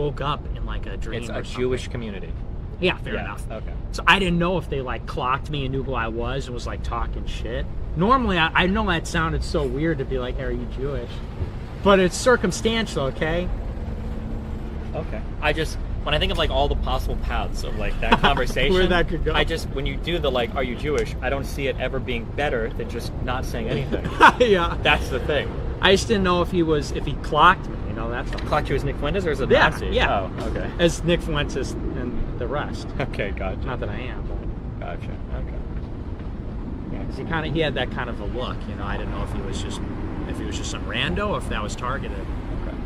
woke up in like a dream. It's or a something. Jewish community. Yeah, fair enough. Okay. So I didn't know if they like clocked me and knew who I was and was like talking shit. Normally, I know that sounded so weird to be like, "Are you Jewish?" But it's circumstantial, okay? Okay. When I think of like all the possible paths of like that conversation, Where that could go. when you do the like, "Are you Jewish?" I don't see it ever being better than just not saying anything. Yeah. That's the thing. I just didn't know if he clocked me. You know, that's all. Clocked you as Nick Fuentes or as a Yeah, Nazi? yeah. Oh, okay. As Nick Fuentes and the rest. Okay, gotcha. Not that I am, but Gotcha. Okay. yeah, because he had that kind of a look. You know, I didn't know if he was just some rando, or if that was targeted. Okay.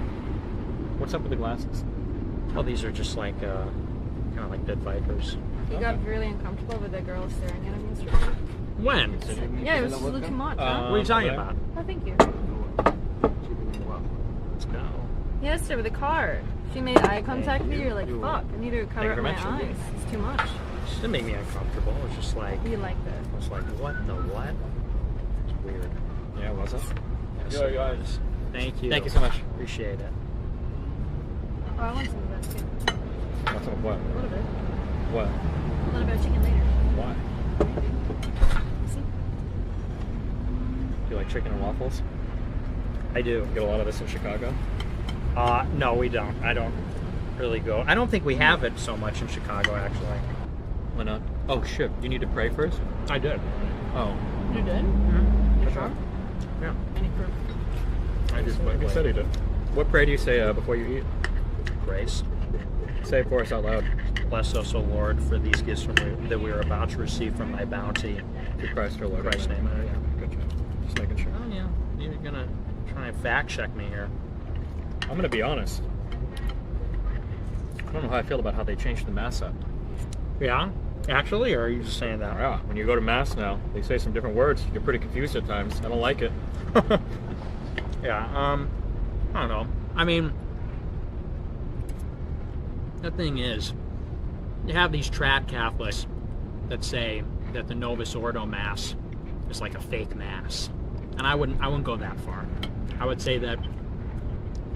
What's up with the glasses? Well, these are just like kind of like pit vipers. You got really uncomfortable with the girl staring at him yesterday. When? Yeah, it was just a little too much. What are you talking about? Oh, thank you. Let's go. Yesterday with the car, she made eye contact with you. You're like, fuck, I need to cover up very my much. eyes. It's too much. It didn't make me uncomfortable. It was just like You like I that. was like, what the what? It's weird. Yeah, was it? Yes, it was. Thank you. Thank you so much. Appreciate it. Oh, I want some of that too. What's up with what? A little bit. What? A little bit of chicken later. Why? See? Do you like chicken and waffles? I do. You get a lot of this in Chicago? No, we don't. I don't really go. I don't think we have it so much in Chicago, actually. Why not? Oh shit! You need to pray first. I did. Oh. You did? Mm-hmm. You sure? Yeah. Any proof? I just You said he did. What prayer do you say before you eat? grace. Say it for us out loud. Bless us, O Lord, for these gifts that we are about to receive from thy bounty. Through Christ our Lord. In Christ's name. Yeah. Good job. Just making sure. Oh, yeah. You're going to try and fact check me here. I'm gonna be honest. I don't know how I feel about how they changed the mass up. Yeah? Actually, or are you just saying that? Yeah, when you go to mass now, they say some different words. You're pretty confused at times. I don't like it. Yeah, I don't know. I mean, the thing is, you have these trad Catholics that say that the Novus Ordo Mass is like a fake mass, and I wouldn't go that far. I would say that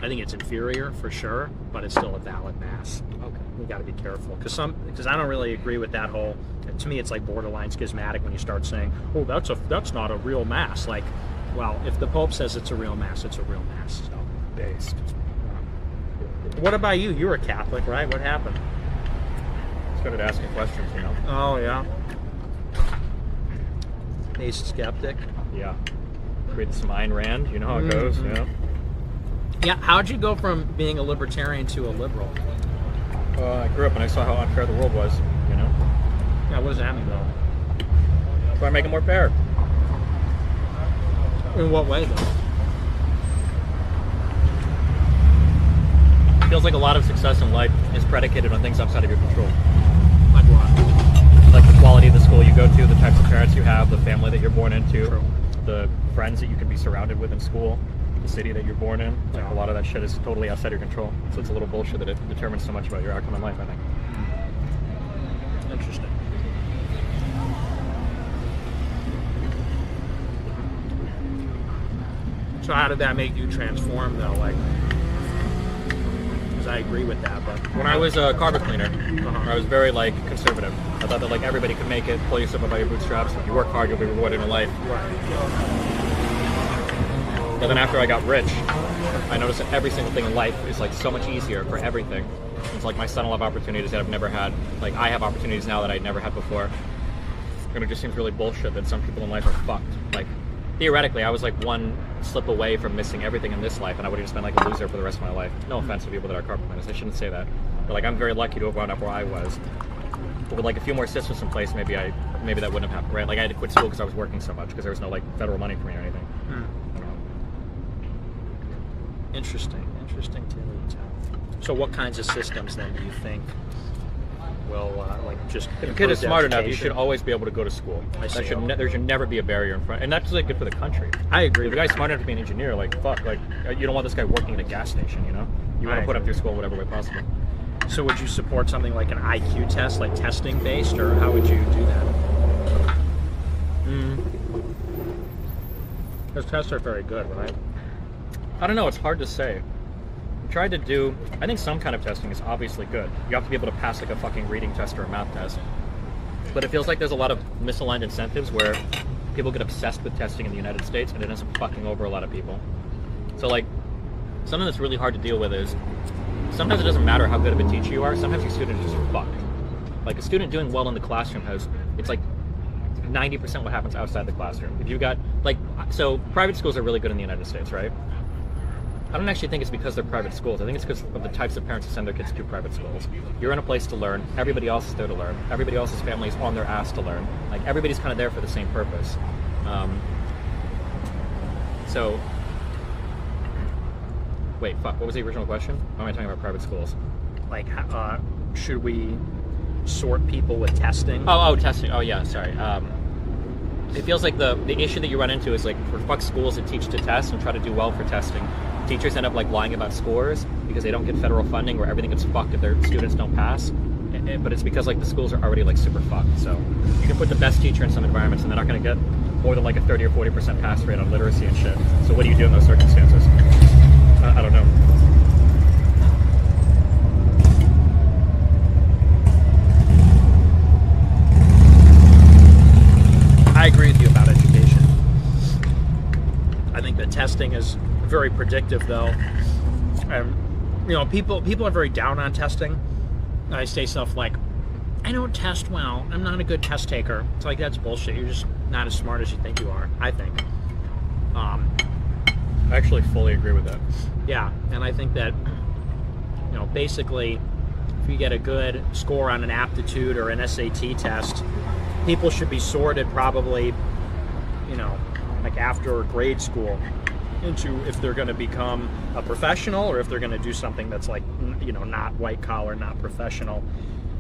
I think it's inferior for sure, but it's still a valid mass. Okay. You got to be careful because I don't really agree with that whole. To me, it's like borderline schismatic when you start saying, "Oh, that's not a real mass." Like, well, if the Pope says it's a real mass, it's a real mass. So Based. what about you? You're a Catholic, right? What happened? Started asking questions, you know. Oh yeah. He's skeptic. Yeah. Read some Ayn Rand. You know how it goes. Mhm. You know. Yeah. How'd you go from being a libertarian to a liberal? I grew up and I saw how unfair the world was. You know. Yeah. What does that mean though? So I make it more fair. In what way though? Feels like a lot of success in life is predicated on things outside of your control. Like what? Like the quality of the school you go to, the types of parents you have, the family that you're born into, True. the friends that you can be surrounded with in school, the city that you're born in. Like Yeah. a lot of that shit is totally outside your control. So it's a little bullshit that it determines so much about your outcome in life, I think. Interesting. So how did that make you transform though? Like, because I agree with that, but When I was a carpet cleaner, Uh-huh. I was very like conservative. I thought that like everybody could make it, pull yourself up by your bootstraps. If you work hard, you'll be rewarded in life. But then after I got rich, I noticed that every single thing in life is like so much easier for everything. It's like my son will have opportunities that I've never had. Like I have opportunities now that I'd never had before. And it just seems really bullshit that some people in life are fucked. Like theoretically, I was like one slip away from missing everything in this life, and I would have just been like a loser for the rest of my life. No offense to people that are carpet cleaners, I shouldn't say that. But like I'm very lucky to have wound up where I was. But with like a few more systems in place, maybe that wouldn't have happened, right? Like I had to quit school because I was working so much because there was no like federal money for me or anything. I don't know. Interesting to tell. So what kinds of systems then do you think will like just If a kid improve is smart enough, you education? should always be able to go to school. I see. There should never be a barrier in front, and that's like good for the country. I agree If a with guy's smart enough to be an engineer, like fuck, like you don't want this guy working at a gas station, you know? You want I to put him agree. through school in whatever way possible. that. So would you support something like an IQ test, like testing based, or how would you do that? Those tests are very good, right? I don't know. It's hard to say. tried to do, I think some kind of testing is obviously good. You have to be able to pass like a fucking reading test or a math test. But it feels like there's a lot of misaligned incentives where people get obsessed with testing in the United States and it ends up fucking over a lot of people. So like, something that's really hard to deal with is, sometimes it doesn't matter how good of a teacher you are, sometimes your student is just fucked. Like a student doing well in the classroom it's like 90% what happens outside the classroom. If you got, like, so private schools are really good in the United States, right? I don't actually think it's because they're private schools. I think it's because of the types of parents who send their kids to private schools. You're in a place to learn. Everybody else is there to learn. Everybody else's family is on their ass to learn. Like, everybody's kind of there for the same purpose. So, wait, fuck, what was the original question? Why am I talking about private schools? Like, should we sort people with testing? Oh, testing. Oh, yeah, sorry. It feels like the issue that you run into is like, for fuck schools that teach to test and try to do well for testing. Teachers end up like lying about scores because they don't get federal funding, where everything gets fucked if their students don't pass. But it's because like the schools are already like super fucked. So you can put the best teacher in some environments and they're not going to get more than like a 30 or 40% pass rate on literacy and shit. So what do you do in those circumstances? I don't know. I agree with you about education. I think that testing is very predictive, though. You know, people are very down on testing. I say stuff like, I don't test well. I'm not a good test taker. It's like, that's bullshit. You're just not as smart as you think you are, I think. I actually fully agree with that. Yeah, and I think that, you know, basically, if you get a good score on an aptitude or an SAT test, people should be sorted probably, you know, like after grade school, into if they're going to become a professional or if they're going to do something that's like, you know, not white collar, not professional,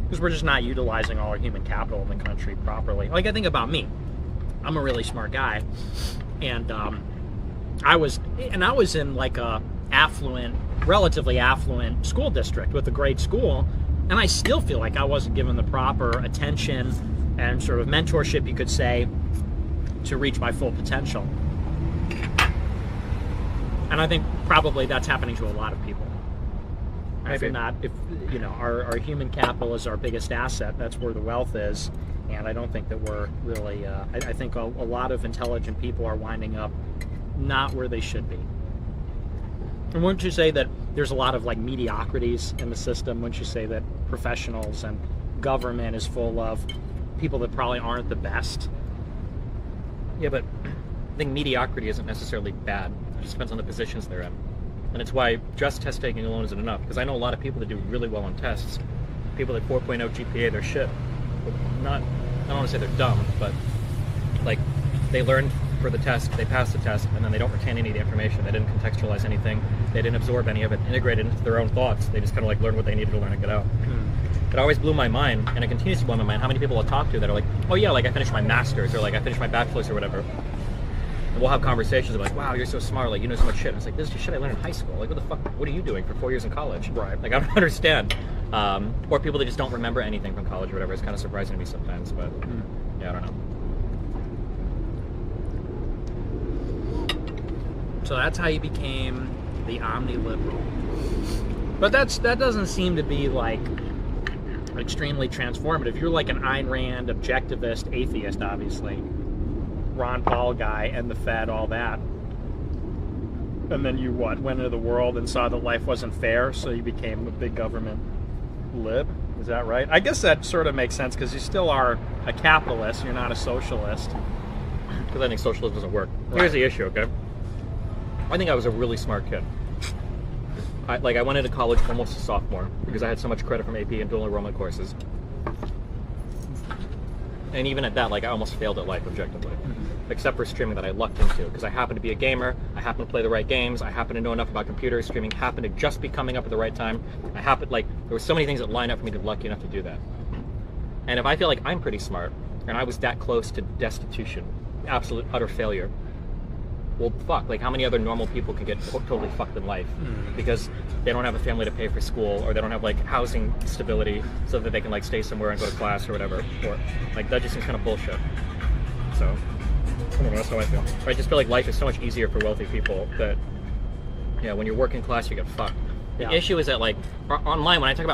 because we're just not utilizing all our human capital in the country properly. Like, I think about me. I'm a really smart guy, and I was in like a relatively affluent school district with a great school, and I still feel like I wasn't given the proper attention and sort of mentorship, you could say, to reach my full potential. And I think probably that's happening to a lot of people. If you know, our human capital is our biggest asset. That's where the wealth is. And I don't think that we're really, I think a lot of intelligent people are winding up not where they should be. And wouldn't you say that there's a lot of like mediocrities in the system? Wouldn't you say that professionals and government is full of people that probably aren't the best? Yeah, but I think mediocrity isn't necessarily bad. It just depends on the positions they're in. And it's why just test taking alone isn't enough. Because I know a lot of people that do really well on tests. People that 4.0 GPA, they're shit. I don't want to say they're dumb, but like they learned for the test, they passed the test, and then they don't retain any of the information. They didn't contextualize anything. They didn't absorb any of it, integrate it into their own thoughts. They just kind of like learned what they needed to learn and get out. It always blew my mind, and it continues to blow my mind, how many people I'll talk to that are like, oh yeah, like I finished my master's, or like I finished my bachelor's or whatever. And we'll have conversations of like, wow, you're so smart, like you know so much shit. And it's like, this is just shit I learned in high school. Like, what the fuck, what are you doing for 4 years in college? Right. Like, I don't understand. Or people that just don't remember anything from college or whatever. It's kind of surprising to me sometimes, but yeah, I don't know. So that's how you became the omni-liberal. But that doesn't seem to be like extremely transformative. You're like an Ayn Rand objectivist atheist, obviously. Ron Paul guy and the Fed, all that. And then you went into the world and saw that life wasn't fair, so you became a big government lib. Is that right? I guess that sort of makes sense because you still are a capitalist. You're not a socialist. Because I think socialism doesn't work. Right. Here's the issue, okay? I think I was a really smart kid. I went into college almost a sophomore because I had so much credit from AP and dual enrollment courses. And even at that, like I almost failed at life objectively. Except for streaming that I lucked into, because I happened to be a gamer, I happened to play the right games, I happened to know enough about computers, streaming happened to just be coming up at the right time. There were so many things that lined up for me to be lucky enough to do that. And if I feel like I'm pretty smart, and I was that close to destitution, absolute utter failure, well, fuck, like how many other normal people can get totally fucked in life because they don't have a family to pay for school, or they don't have like housing stability so that they can like stay somewhere and go to class or whatever, or like that just seems kind of bullshit. So I don't know, that's how I feel. I just feel like life is so much easier for wealthy people that, yeah, when you're working class, you get fucked. The Yeah. issue is that like online when I talk about